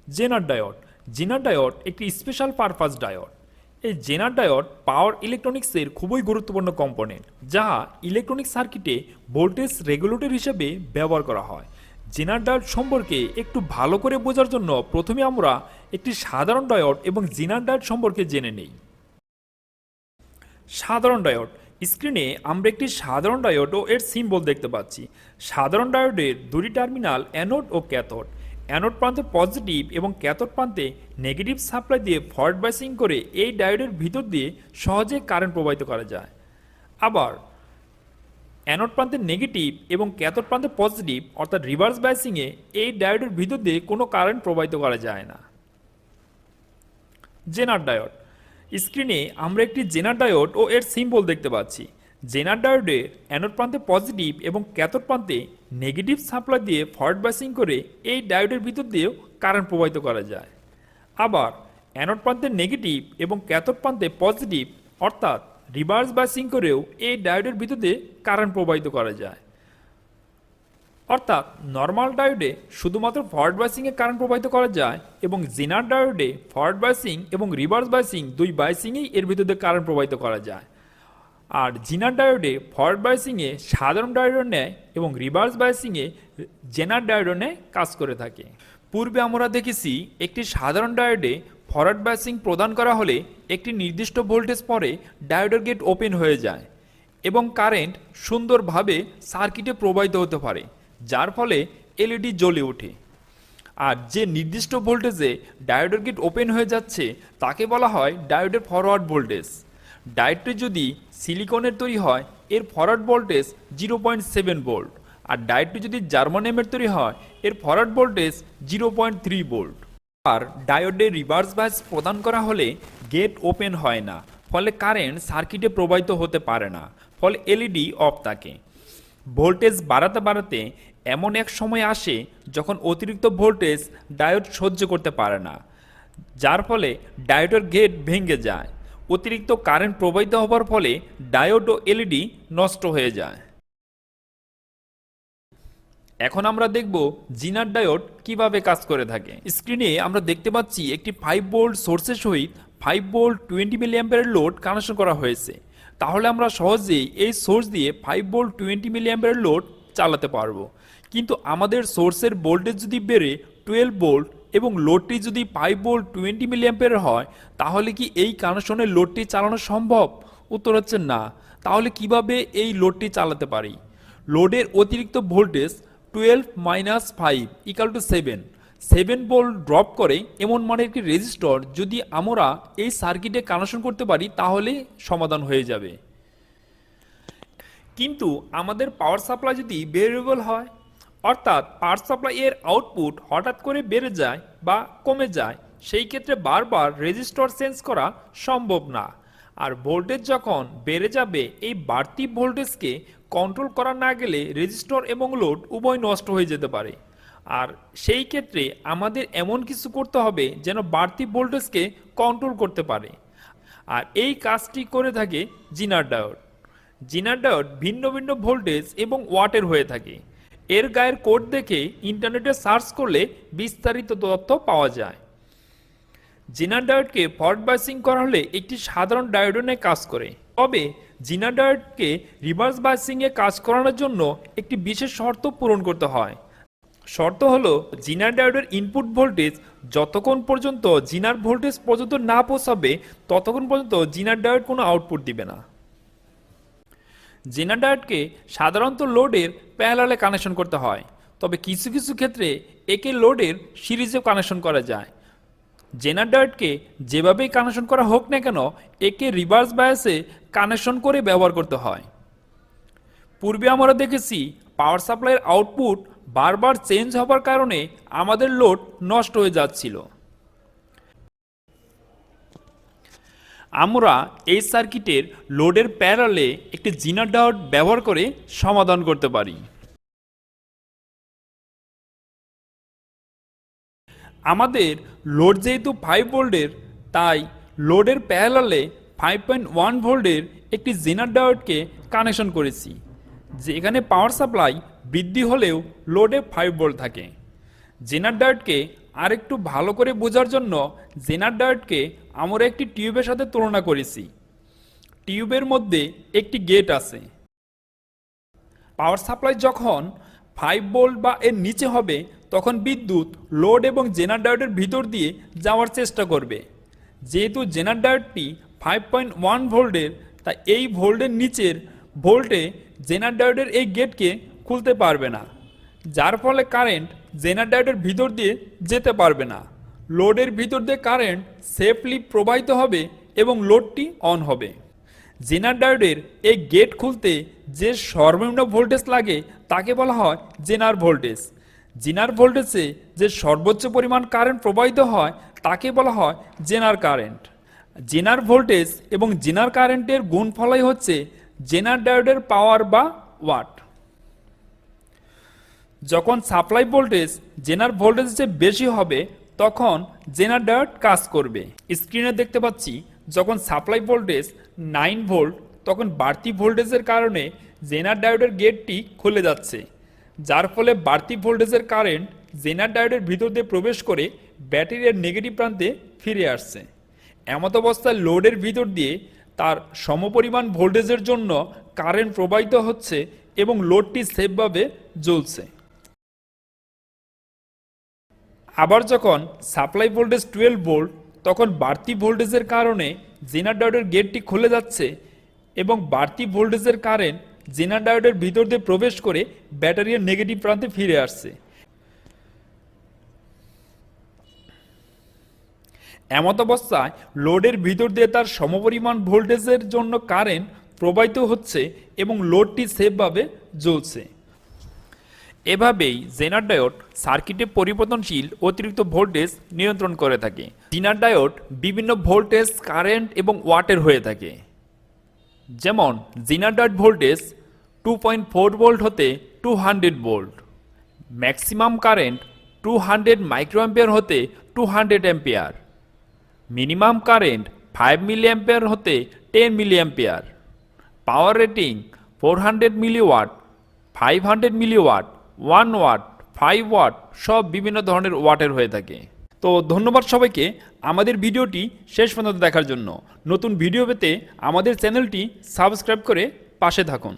জেনার diode. জেনার diode একটি special purpose diode. এই জেনার diode পাওয়ার ইলেকট্রনিক্সের খুবই গুরুত্বপূর্ণ কম্পোনেন্ট, যা ইলেকট্রনিক সার্কিটে ভোল্টেজ রেগুলেটর হিসেবে ব্যবহার করা হয়। জেনার ডায়োড সম্পর্কে একটু ভালো করে বোঝার জন্য প্রথমে আমরা একটি সাধারণ ডায়োড এবং জেনার ডায়োড সম্পর্কে জেনে নেই। সাধারণ ডায়োড। স্ক্রিনে আমরা একটি সাধারণ ডায়োড ও এর সিম্বল দেখতে পাচ্ছি। সাধারণ ডায়োডের দুটি টার্মিনাল অ্যানোড ও ক্যাথোড। অ্যানোড প্রান্তে পজিটিভ এবং ক্যাথোড প্রান্তে নেগেটিভ সাপ্লাই দিয়ে ফরওয়ার্ড বাইসিং করে এই ডায়োডের ভিতর দিয়ে সহজে কারেন্ট প্রবাহিত করা যায়। আবার অ্যানোড প্রান্তে নেগেটিভ এবং ক্যাথোড প্রান্তে পজিটিভ অর্থাৎ রিভার্স বাইসিংয়ে এই ডায়োডের ভিতর দিয়ে কোনো কারেন্ট প্রবাহিত করা যায় না। জেনার ডায়োড। স্ক্রিনে আমরা একটি জেনার ডায়োড ও এর সিম্বল দেখতে পাচ্ছি। জেনার ডায়োডের অ্যানোড প্রান্তে পজিটিভ এবং ক্যাথোড প্রান্তে নেগেটিভ সাপ্লাই দিয়ে ফরওয়ার্ড বাইসিং করে এই ডায়োডের ভিতর দিয়েও কারেন্ট প্রবাহিত করা যায়। আবার অ্যানোড প্রান্তে নেগেটিভ এবং ক্যাথোড প্রান্তে পজিটিভ অর্থাৎ রিভার্স বাইসিং করেও এই ডায়োডের ভিতর দিয়ে কারেন্ট প্রবাহিত করা যায়। অর্থাৎ নর্মাল ডায়োডে শুধুমাত্র ফরওয়ার্ড বাইসিংয়ে কারেন্ট প্রবাহিত করা যায় এবং জেনার ডায়োডে ফরওয়ার্ড বাইসিং এবং রিভার্স বাইসিং দুই বাইসিংয়েই এর ভিতর দিয়ে কারেন্ট প্রবাহিত করা যায়। আর জেনার ডায়োডে ফরওয়ার্ড বাইসিংয়ে সাধারণ ডায়োডের ন্যায় এবং রিভার্স বাইসিংয়ে জেনার ডায়োডের ন্যায় কাজ করে থাকে। পূর্বে আমরা দেখেছি একটি সাধারণ ডায়োডে ফরওয়ার্ড বাইসিং প্রদান করা হলে একটি নির্দিষ্ট ভোল্টেজ পরে ডায়োডের গেট ওপেন হয়ে যায় এবং কারেন্ট সুন্দরভাবে সার্কিটে প্রবাহিত হতে পারে, যার ফলে এলইডি জ্বলে ওঠে। আর যে নির্দিষ্ট ভোল্টেজে ডায়োডের গেট ওপেন হয়ে যাচ্ছে তাকে বলা হয় ডায়োডের ফরওয়ার্ড ভোল্টেজ। ডায়োডটি যদি সিলিকনের তৈরি হয় এর ফরওয়ার্ড ভোল্টেজ 0.7 ভোল্ট, আর ডায়োডটি যদি জার্মানিয়ামের তৈরি হয় এর ফরওয়ার্ড ভোল্টেজ 0.3 ভোল্ট। আর ডায়োডে রিভার্স বাইস প্রদান করা হলে গেট ওপেন হয় না, ফলে কারেন্ট সার্কিটে প্রবাহিত হতে পারে না, ফলে এলইডি অফ থাকে। ভোল্টেজ বাড়াতে বাড়াতে এমন এক সময় আসে যখন অতিরিক্ত ভোল্টেজ ডায়োড সহ্য করতে পারে না, যার ফলে ডায়োডের গেট ভেঙে যায়। অতিরিক্ত কারেন্ট প্রবাহিত হওয়ার ফলে ডায়োড ও এলইডি নষ্ট হয়ে যায়। এখন আমরা দেখব জেনার ডায়োড কিভাবে কাজ করে থাকে। স্ক্রিনে আমরা দেখতে পাচ্ছি একটি 5 ভোল্ট সোর্সের সহিত 5 ভোল্ট 20 মিলি অ্যাম্পিয়ারের লোড কানেকশন করা হয়েছে। তাহলে আমরা সহজেই এই সোর্স দিয়ে 5 ভোল্ট 20 মিলি অ্যাম্পিয়ারের লোড চালাতে পারবো। কিন্তু আমাদের সোর্সের ভোল্টেজ যদি বেড়ে 12 ভোল্ট এবং লোডটি যদি 5 ভোল্ট 20 মিলি অ্যাম্পিয়ারের হয়, তাহলে কি এই কানেকশনের লোডটি চালানো সম্ভব? উত্তর হচ্ছে না। তাহলে কিভাবে এই লোডটি চালাতে পারি? লোডের অতিরিক্ত voltage 12 minus 5 equal to 7 volt drop করে এমন মানের একটি রেজিস্টর যদি আমরা এই সার্কিটে কানেকশন করতে পারি তাহলে সমাধান হয়ে যাবে। কিন্তু আমাদের পাওয়ার সাপ্লাই যদি ভেরিয়েবল হয়, অর্থাৎ পাওয়ার সাপ্লাই এর আউটপুট হঠাৎ করে বেড়ে যায় বা কমে যায়, সেই ক্ষেত্রে বারবার রেজিস্টর চেঞ্জ করা সম্ভব না। আর ভোল্টেজ যখন বেড়ে যাবে এই বাড়তি ভোল্টেজকে কন্ট্রোল করা না গেলে রেজিস্টর এবং লোড উভয় নষ্ট হয়ে যেতে পারে। আর সেই ক্ষেত্রে আমাদের এমন কিছু করতে হবে যেন বাড়তি ভোল্টেজকে কন্ট্রোল করতে পারে। আর এই কাজটি করে থাকে জেনার ডায়োড। জেনার ডায়োড ভিন্ন ভিন্ন ভোল্টেজ এবং ওয়াটের হয়ে থাকে। এর গায়ের কোড দেখে ইন্টারনেটে সার্চ করলে বিস্তারিত তথ্য পাওয়া যায়। জেনার ডায়োডকে ফরওয়ার্ড বাইসিং করা হলে একটি সাধারণ ডায়োডের ন্যায় কাজ করে। তবে জেনার ডায়োডকে রিভার্স বাইসিংয়ে কাজ করানোর জন্য একটি বিশেষ শর্ত পূরণ করতে হয়। শর্ত হলো জেনার ডায়োডের ইনপুট ভোল্টেজ যতক্ষণ পর্যন্ত জেনার ভোল্টেজ পর্যন্ত না পৌঁছাবে ততক্ষণ পর্যন্ত জেনার ডায়োড কোনো আউটপুট দিবে না। জেনার ডায়োডকে সাধারণত লোডের প্যারালালে কানেকশন করতে হয়, তবে কিছু কিছু ক্ষেত্রে একে লোডের সিরিজে কানেকশন করা যায়। জেনার ডায়োডকে যেভাবেই কানেকশন করা হোক না কেন একে রিভার্স বায়াসে কানেকশন করে ব্যবহার করতে হয়। পূর্বে আমরা দেখেছি পাওয়ার সাপ্লাইয়ের আউটপুট বারবার চেঞ্জ হবার কারণে আমাদের লোড নষ্ট হয়ে যাচ্ছিল। আমরা এই সার্কিটের লোডের প্যারালে একটি জেনার ডায়োড ব্যবহার করে সমাধান করতে পারি। আমাদের লোড যেহেতু 5 ভোল্টের, তাই লোডের প্যারালে 5.1 ভোল্টের একটি জেনার ডায়োডকে কানেকশন করেছি, যেখানে পাওয়ার সাপ্লাই বৃদ্ধি হলেও লোডে 5 ভোল্ট থাকে। জেনার ডায়োডকে আরেকটু ভালো করে বোঝার জন্য জেনার ডায়োডকে আমরা একটি টিউবের সাথে তুলনা করেছি। টিউবের মধ্যে একটি গেট আছে। পাওয়ার সাপ্লাই যখন 5 ভোল্ট বা এর নিচে হবে তখন বিদ্যুৎ লোড এবং জেনার ডায়োডের ভিতর দিয়ে যাওয়ার চেষ্টা করবে। যেহেতু জেনার ডায়োডটি 5.1 ভোল্টের, তাই এই ভোল্টের নিচের ভোল্টে জেনার ডায়োডের এই গেটকে খুলতে পারবে না, যার ফলে কারেন্ট জেনার ডায়োডের ভিতর দিয়ে যেতে পারবে না। লোডের ভিতর দিয়ে কারেন্ট সেফলি প্রবাহিত হবে এবং লোডটি অন হবে। জেনার ডায়োডের এই গেট খুলতে যে সর্বনিম্ন ভোল্টেজ লাগে তাকে বলা হয় জেনার ভোল্টেজ। জেনার ভোল্টেজে যে সর্বোচ্চ পরিমাণ কারেন্ট প্রবাহিত হয় তাকে বলা হয় জেনার কারেন্ট। জেনার ভোল্টেজ এবং জেনার কারেন্টের গুণফলই হচ্ছে জেনার ডায়োডের পাওয়ার বা ওয়াট। যখন সাপ্লাই ভোল্টেজ জেনার ভোল্টেজের চেয়ে বেশি হবে তখন জেনার ডায়োড কাজ করবে। স্ক্রিনে দেখতে পাচ্ছি যখন সাপ্লাই ভোল্টেজ 9 ভোল্ট তখন বাড়তি ভোল্টেজের কারণে জেনার ডায়োডের গেটটি খুলে যাচ্ছে, যার ফলে বাড়তি ভোল্টেজের কারেন্ট জেনার ডায়োডের ভিতর দিয়ে প্রবেশ করে ব্যাটারির নেগেটিভ প্রান্তে ফিরে আসছে। এমত অবস্থায় লোডের ভিতর দিয়ে তার সমপরিমাণ ভোল্টেজের জন্য কারেন্ট প্রবাহিত হচ্ছে এবং লোডটি সেফভাবে জ্বলছে। আবার যখন সাপ্লাই ভোল্টেজ 12 ভোল্ট তখন বাড়তি ভোল্টেজের কারণে জেনার ডায়োডের গেটটি খুলে যাচ্ছে এবং বাড়তি ভোল্টেজের কারেন্ট জেনার ডায়োডের ভিতর দিয়ে প্রবেশ করে ব্যাটারির নেগেটিভ প্রান্তে ফিরে আসছে। এমত অবস্থায় লোডের ভিতর দিয়ে তার সমপরিমাণ ভোল্টেজের জন্য কারেন্ট প্রবাহিত হচ্ছে এবং লোডটি সেফভাবে জ্বলছে। এভাবেই জেনার ডায়োড সার্কিটে পরিবর্তনশীল অতিরিক্ত ভোল্টেজ নিয়ন্ত্রণ করে থাকে। জেনার ডায়োড বিভিন্ন ভোল্টেজ, কারেন্ট এবং ওয়াটের হয়ে থাকে। যেমন জেনার ডায়োড ভোল্টেজ 2.4 ভোল্ট হতে 200 ভোল্ট, ম্যাক্সিমাম কারেন্ট 200 মাইক্রোঅ্যাম্পিয়ার হতে 200 ampere, minimum current 5 milli ampere হতে 10 milli ampere, power rating 400 milliwatt, 500 milliwatt, 1 watt, 5 watt, সব বিভিন্ন ধরনের ওয়াটের হয়ে থাকে। তো ধন্যবাদ সবাইকে আমাদের ভিডিওটি শেষ পর্যন্ত দেখার জন্য। নতুন ভিডিও পেতে আমাদের চ্যানেলটি সাবস্ক্রাইব করে পাশে থাকুন।